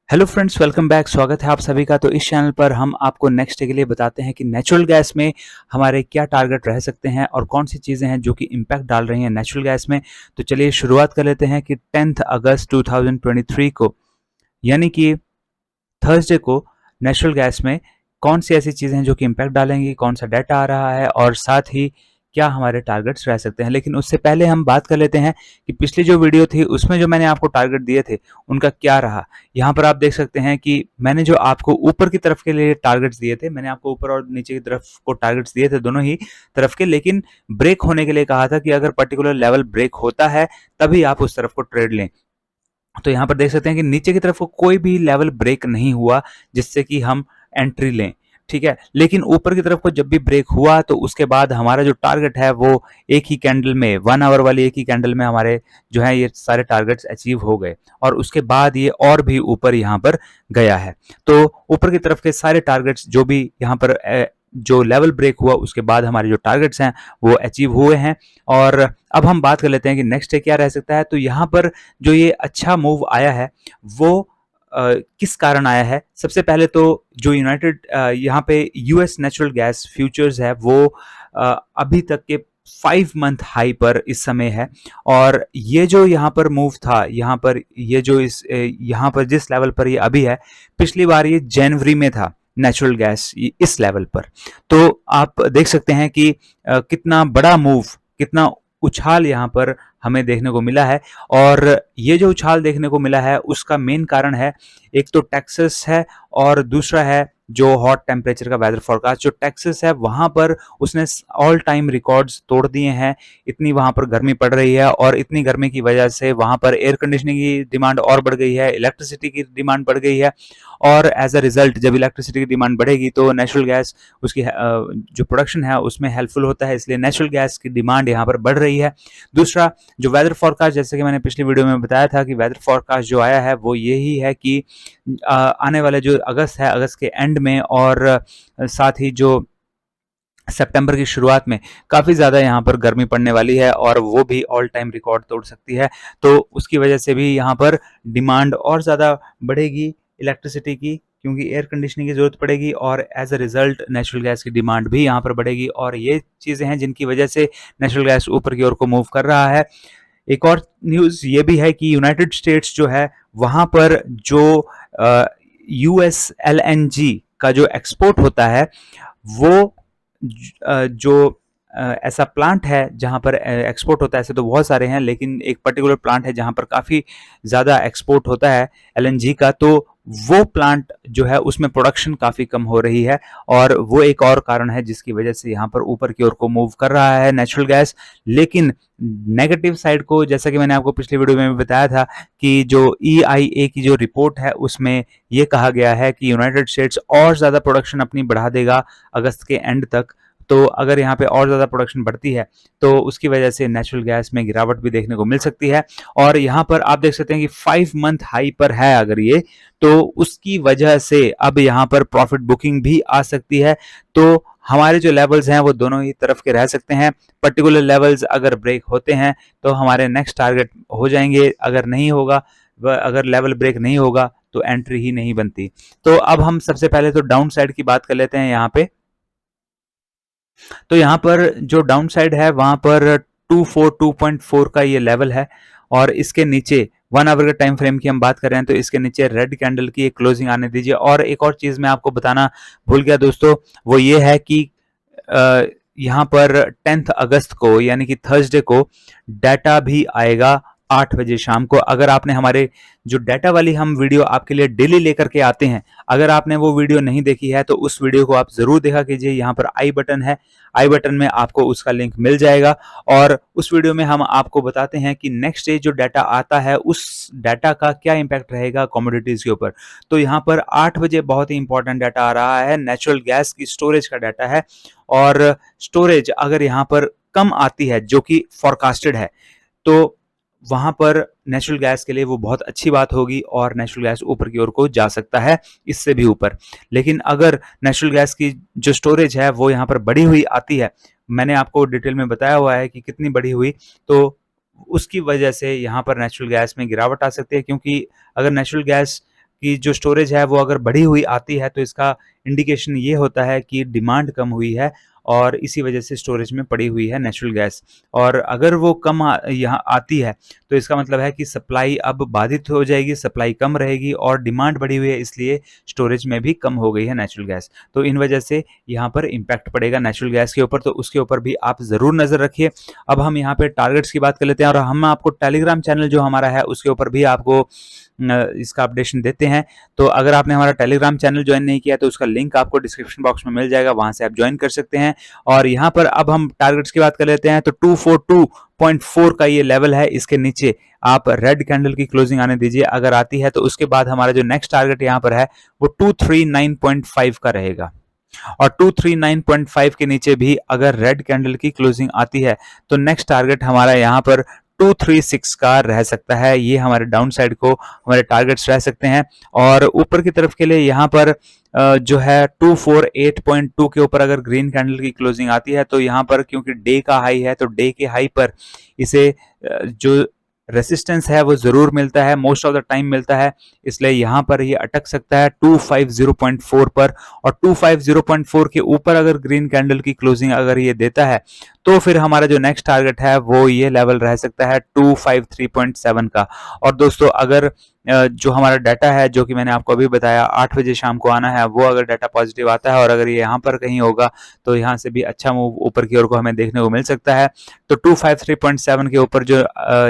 Hello friends, welcome back. स्वागत है आप सभी का। तो इस चैनल पर हम आपको नेक्स्ट डे के लिए बताते हैं कि नेचुरल गैस में हमारे क्या टारगेट रह सकते हैं और कौन सी चीज़ें हैं जो कि इम्पैक्ट डाल रही हैं नेचुरल गैस में। तो चलिए शुरुआत कर लेते हैं कि 10 अगस्त 2023 को, यानी कि थर्सडे को, नेचुरल गैस में कौन सी ऐसी चीज़ें हैं जो कि इम्पैक्ट डालेंगी, कौन सा डाटा आ रहा है और साथ ही क्या हमारे टारगेट्स रह सकते हैं। लेकिन उससे पहले हम बात कर लेते हैं कि पिछली जो वीडियो थी उसमें जो मैंने आपको टारगेट दिए थे उनका क्या रहा। यहाँ पर आप देख सकते हैं कि मैंने जो आपको ऊपर की तरफ के लिए टारगेट्स दिए थे, मैंने आपको ऊपर और नीचे की तरफ को टारगेट्स दिए थे, दोनों ही तरफ के। लेकिन ब्रेक होने के लिए कहा था कि अगर पर्टिकुलर लेवल ब्रेक होता है तभी आप उस तरफ को ट्रेड लें। तो यहाँ पर देख सकते हैं कि नीचे की तरफ को कोई भी लेवल ब्रेक नहीं हुआ जिससे कि हम एंट्री लें, ठीक है। लेकिन ऊपर की तरफ को जब भी ब्रेक हुआ तो उसके बाद हमारा जो टारगेट है वो एक ही कैंडल में, 1 आवर वाली एक ही कैंडल में हमारे जो है ये सारे टारगेट्स अचीव हो गए और उसके बाद ये और भी ऊपर यहाँ पर गया है। तो ऊपर की तरफ के सारे टारगेट्स जो भी यहाँ पर जो लेवल ब्रेक हुआ उसके बाद हमारे जो टारगेट्स हैं वो अचीव हुए हैं। और अब हम बात कर लेते हैं कि नेक्स्ट डे क्या रह सकता है। तो यहाँ पर जो ये अच्छा मूव आया है वो किस कारण आया है। सबसे पहले तो जो यूनाइटेड यहाँ पे यूएस नेचुरल गैस फ्यूचर्स है वो अभी तक के 5 मंथ हाई पर इस समय है। और ये जो यहाँ पर मूव था, यहाँ पर ये जो यहाँ पर जिस लेवल पर ये अभी है, पिछली बार ये जनवरी में था नेचुरल गैस इस लेवल पर। तो आप देख सकते हैं कि कितना बड़ा मूव, कितना उछाल यहाँ पर हमें देखने को मिला है। और ये जो उछाल देखने को मिला है उसका मेन कारण है, एक तो टेक्सास है और दूसरा है जो हॉट टेम्परेचर का वेदर फोरकास्ट। जो टेक्सास है वहां पर उसने ऑल टाइम रिकॉर्ड्स तोड़ दिए हैं। इतनी वहां पर गर्मी पड़ रही है और इतनी गर्मी की वजह से वहां पर एयर कंडीशनिंग की डिमांड और बढ़ गई है, इलेक्ट्रिसिटी की डिमांड बढ़ गई है। और एज अ रिजल्ट जब इलेक्ट्रिसिटी की डिमांड बढ़ेगी तो नेचुरल गैस उसकी जो प्रोडक्शन है उसमें हेल्पफुल होता है, इसलिए नेचुरल गैस की डिमांड यहाँ पर बढ़ रही है। दूसरा, जो वेदर फोरकास्ट, जैसे कि मैंने पिछली वीडियो में बताया था कि वेदर फोरकास्ट जो आया है वो यही है कि आने वाले जो अगस्त है, अगस्त के एंड में और साथ ही जो सितंबर की शुरुआत में काफ़ी ज़्यादा यहाँ पर गर्मी पड़ने वाली है और वो भी ऑल टाइम रिकॉर्ड तोड़ सकती है। तो उसकी वजह से भी यहाँ पर डिमांड और ज़्यादा बढ़ेगी इलेक्ट्रिसिटी की, क्योंकि एयर कंडीशनिंग की ज़रूरत पड़ेगी और as a result natural gas की डिमांड भी यहाँ पर बढ़ेगी। और ये चीज़ें हैं जिनकी वजह से नेचुरल गैस ऊपर की ओर को मूव कर रहा है। एक और न्यूज़ ये भी है कि यूनाइटेड स्टेट्स जो है वहाँ पर जो यूएस एलएनजी का जो एक्सपोर्ट होता है वो जो ऐसा प्लांट है जहाँ पर एक्सपोर्ट होता है, ऐसे तो बहुत सारे हैं लेकिन एक पर्टिकुलर प्लांट है जहाँ पर काफ़ी ज़्यादा एक्सपोर्ट होता है एलएनजी का। तो वो प्लांट जो है उसमें प्रोडक्शन काफ़ी कम हो रही है और वो एक और कारण है जिसकी वजह से यहाँ पर ऊपर की ओर को मूव कर रहा है नेचुरल गैस। लेकिन नेगेटिव साइड को, जैसा कि मैंने आपको पिछली वीडियो में भी बताया था कि जो EIA की जो रिपोर्ट है उसमें ये कहा गया है कि यूनाइटेड स्टेट्स और ज़्यादा प्रोडक्शन अपनी बढ़ा देगा अगस्त के एंड तक। तो अगर यहाँ पे और ज़्यादा प्रोडक्शन बढ़ती है तो उसकी वजह से नेचुरल गैस में गिरावट भी देखने को मिल सकती है। और यहाँ पर आप देख सकते हैं कि 5 मंथ हाई पर है अगर ये, तो उसकी वजह से अब यहाँ पर प्रॉफिट बुकिंग भी आ सकती है। तो हमारे जो लेवल्स हैं वो दोनों ही तरफ के रह सकते हैं। पर्टिकुलर लेवल्स अगर ब्रेक होते हैं तो हमारे नेक्स्ट टारगेट हो जाएंगे, अगर नहीं होगा, अगर लेवल ब्रेक नहीं होगा तो एंट्री ही नहीं बनती। तो अब हम सबसे पहले तो डाउन साइड की बात कर लेते हैं यहाँ पे। तो यहाँ पर जो डाउन साइड है वहां पर 242.4 का ये लेवल है और इसके नीचे 1 आवर के टाइम फ्रेम की हम बात कर रहे हैं तो इसके नीचे रेड कैंडल की एक क्लोजिंग आने दीजिए। और एक और चीज मैं आपको बताना भूल गया दोस्तों, वो ये है कि यहाँ पर 10 अगस्त को यानी कि थर्सडे को डाटा भी आएगा 8 बजे शाम को। अगर आपने हमारे जो डाटा वाली हम वीडियो आपके लिए डेली लेकर के आते हैं, अगर आपने वो वीडियो नहीं देखी है तो उस वीडियो को आप जरूर देखा कीजिए। यहाँ पर आई बटन है, आई बटन में आपको उसका लिंक मिल जाएगा। और उस वीडियो में हम आपको बताते हैं कि नेक्स्ट डे जो डाटा आता है उस डाटा का क्या इंपैक्ट रहेगा कमोडिटीज के ऊपर। तो यहाँ पर 8 बजे बहुत ही इंपॉर्टेंट डाटा आ रहा है, नेचुरल गैस की स्टोरेज का डाटा है। और स्टोरेज अगर यहाँ पर कम आती है जो कि फोरकास्टेड है तो वहां पर नेचुरल गैस के लिए वो बहुत अच्छी बात होगी और नेचुरल गैस ऊपर की ओर को जा सकता है, इससे भी ऊपर। लेकिन अगर नेचुरल गैस की जो स्टोरेज है वो यहाँ पर बढ़ी हुई आती है, मैंने आपको डिटेल में बताया हुआ है कि कितनी बढ़ी हुई, तो उसकी वजह से यहाँ पर नेचुरल गैस में गिरावट आ सकती है। क्योंकि अगर नेचुरल गैस कि जो स्टोरेज है वो अगर बढ़ी हुई आती है तो इसका इंडिकेशन ये होता है कि डिमांड कम हुई है और इसी वजह से स्टोरेज में पड़ी हुई है नेचुरल गैस। और अगर वो कम यहाँ आती है तो इसका मतलब है कि सप्लाई अब बाधित हो जाएगी, सप्लाई कम रहेगी और डिमांड बढ़ी हुई है, इसलिए स्टोरेज में भी कम हो गई है नेचुरल गैस। तो इन वजह से यहाँ पर इम्पैक्ट पड़ेगा नेचुरल गैस के ऊपर, तो उसके ऊपर भी आप ज़रूर नज़र रखिए। अब हम यहाँ पे टारगेट्स की बात कर लेते हैं और हम आपको टेलीग्राम चैनल जो हमारा है उसके ऊपर भी आपको इसका अपडेशन देते हैं। तो अगर आपने हमारा टेलीग्राम चैनल ज्वाइन नहीं किया तो उसका लिंक आपको डिस्क्रिप्शन बॉक्स में मिल जाएगा, वहां से आप ज्वाइन कर सकते हैं। और यहाँ पर अब हम टारगेट्स की बात कर लेते हैं। तो 242.4 का ये लेवल है, इसके नीचे आप रेड कैंडल की क्लोजिंग आने दीजिए, अगर आती है तो उसके बाद हमारा जो नेक्स्ट टारगेट यहाँ पर है वो 239.5 का रहेगा। और 239.5 के नीचे भी अगर रेड कैंडल की क्लोजिंग आती है तो नेक्स्ट टारगेट हमारा यहाँ पर 236 का रह सकता है। ये हमारे डाउन साइड को हमारे टारगेट्स रह सकते हैं। और ऊपर की तरफ के लिए यहाँ पर जो है 248.2 के ऊपर अगर ग्रीन कैंडल की क्लोजिंग आती है तो यहाँ पर क्योंकि डे का हाई है तो डे के हाई पर इसे जो रेसिस्टेंस है वो जरूर मिलता है, मोस्ट ऑफ द टाइम मिलता है, इसलिए यहाँ पर ये अटक सकता है 250.4 पर। और 250.4 के ऊपर अगर ग्रीन कैंडल की क्लोजिंग अगर ये देता है तो फिर हमारा जो नेक्स्ट टारगेट है वो ये लेवल रह सकता है 253.7 का। और दोस्तों अगर जो हमारा डाटा है जो कि मैंने आपको अभी बताया 8 बजे शाम को आना है, वो अगर डाटा पॉजिटिव आता है और अगर ये यहाँ पर कहीं होगा तो यहाँ से भी अच्छा मूव ऊपर की ओर को हमें देखने को मिल सकता है। तो 253.7 के ऊपर जो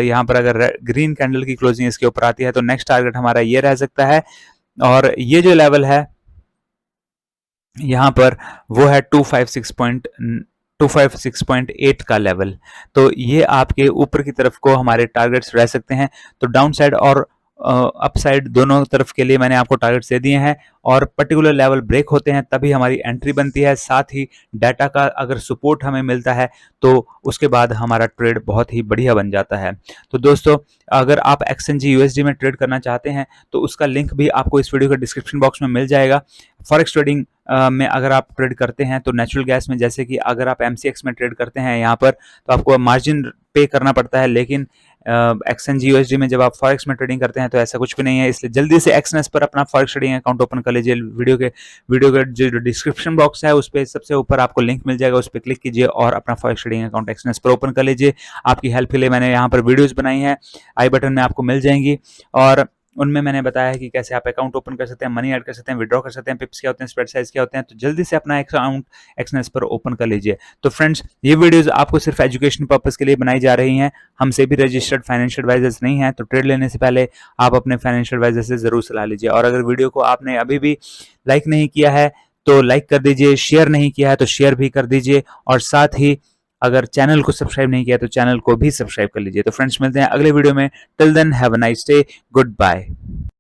यहाँ पर अगर ग्रीन कैंडल की क्लोजिंग इसके ऊपर आती है तो नेक्स्ट टारगेट हमारा ये रह सकता है। और ये जो लेवल है यहाँ पर वो है 256.8 का लेवल। तो ये आपके ऊपर की तरफ को हमारे टारगेट्स रह सकते हैं। तो डाउन साइड और अपसाइड दोनों तरफ के लिए मैंने आपको टारगेट्स दे दिए हैं और पर्टिकुलर लेवल ब्रेक होते हैं तभी हमारी एंट्री बनती है। साथ ही डाटा का अगर सपोर्ट हमें मिलता है तो उसके बाद हमारा ट्रेड बहुत ही बढ़िया बन जाता है। तो दोस्तों अगर आप एक्सचेंजी यूएसडी में ट्रेड करना चाहते हैं तो उसका लिंक भी आपको इस वीडियो के डिस्क्रिप्शन बॉक्स में मिल जाएगा। फॉरेक्स ट्रेडिंग में अगर आप ट्रेड करते हैं तो नेचुरल गैस में, जैसे कि अगर आप एमसीएक्स में ट्रेड करते हैं यहाँ पर तो आपको मार्जिन पे करना पड़ता है, लेकिन एक्सचेंज यूएसडी में जब आप फॉरेक्स में ट्रेडिंग करते हैं तो ऐसा कुछ भी नहीं है। इसलिए जल्दी से एक्सनेस पर अपना फॉरेक्स ट्रेडिंग अकाउंट ओपन कर लीजिए। वीडियो के जो डिस्क्रिप्शन बॉक्स है उस पर सबसे ऊपर आपको लिंक मिल जाएगा, उस पर क्लिक कीजिए और अपना फॉरेक्स ट्रेडिंग अकाउंट एक्सनेस पर ओपन कर लीजिए। आपकी हेल्प के लिए मैंने यहाँ पर वीडियोज बनाई है, आई बटन में आपको मिल जाएंगी और उनमें मैंने बताया है कि कैसे आप अकाउंट ओपन कर सकते हैं, मनी ऐड कर सकते हैं, विड्रॉ कर सकते हैं, पिप्स क्या होते हैं, स्प्रेड साइज क्या होते हैं। तो जल्दी से अपना अकाउंट एक्सनेस पर ओपन कर लीजिए। तो फ्रेंड्स ये वीडियोस आपको सिर्फ एजुकेशन पर्पस के लिए बनाई जा रही हैं, हमसे भी रजिस्टर्ड फाइनेंशियल एडवाइजर्स नहीं है। तो ट्रेड लेने से पहले आप अपने फाइनेंशियल एडवाइजर से जरूर सलाह लीजिए। और अगर वीडियो को आपने अभी भी लाइक नहीं किया है तो लाइक कर दीजिए, शेयर नहीं किया है तो शेयर भी कर दीजिए और साथ ही अगर चैनल को सब्सक्राइब नहीं किया तो चैनल को भी सब्सक्राइब कर लीजिए। तो फ्रेंड्स मिलते हैं अगले वीडियो में। Till then have a nice day, good bye.